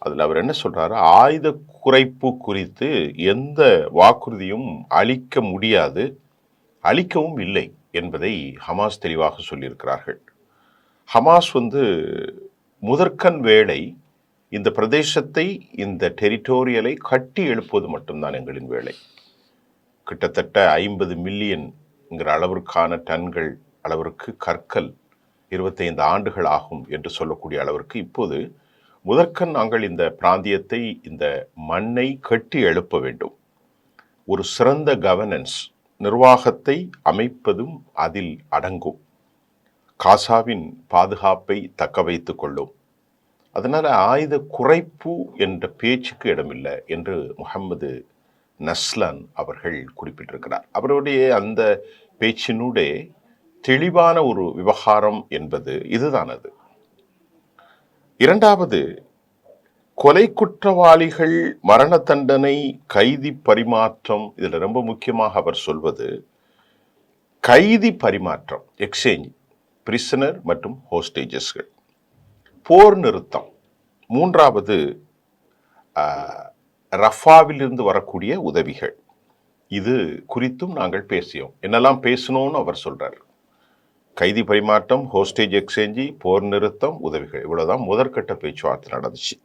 அதில் அவர் என்ன சொல்றாரு, ஆயுத குறைப்பு குறித்து எந்த வாக்குறுதியும் அளிக்க முடியாது, அளிக்கவும் இல்லை என்பதை ஹமாஸ் தெளிவாக சொல்லியிருக்கிறார்கள். ஹமாஸ் முதற்கண் வேலை இந்த பிரதேசத்தை, இந்த டெரிட்டோரியலை கட்டி எழுப்புவது மட்டும்தான் எங்களின் வேலை. கிட்டத்தட்ட 50 மில்லியன்ங்கிற அளவிற்கான டன்கள் அளவிற்கு கற்கள் 25 ஆண்டுகள் ஆகும் என்று சொல்லக்கூடிய அளவிற்கு இப்போது முதற்கண் நாங்கள் இந்த பிராந்தியத்தை, இந்த மண்ணை கட்டி எழுப்ப வேண்டும். ஒரு சிறந்த கவர்னன்ஸ், நிர்வாகத்தை அமைப்பதும் அதில் அடங்கும். காசாவின் பாதுகாப்பை தக்க வைத்துக் கொள்ளும். அதனால ஆயுத குறைப்பு என்ற பேச்சுக்கு இடமில்லை என்று முகமது நஸ்லான் அவர்கள் குறிப்பிட்டிருக்கிறார். அவருடைய அந்த பேச்சினுடைய தெளிவான ஒரு விவகாரம் என்பது இதுதான். அது இரண்டாவது, கொலை குற்றவாளிகள் மரண தண்டனை, கைதி பரிமாற்றம். இதுல ரொம்ப முக்கியமாக அவர் சொல்வது கைதி பரிமாற்றம், எக்ஸ்சேஞ்ச், பிரிசனர் மற்றும் ஹோஸ்டேஜஸ்கள், போர் நிறுத்தம். மூன்றாவது, ரஃபாவிலிருந்து வரக்கூடிய உதவிகள். இது குறித்தும் நாங்கள் பேசியோம். என்னெல்லாம் பேசணும்னு அவர் சொல்றார். கைதி பரிமாற்றம், ஹோஸ்டேஜ் எக்ஸ்சேஞ்ச், போர் நிறுத்தம், உதவிகள், இவ்வளவுதான் முதற்கட்ட பேச்சுவார்த்தை நடந்துச்சு.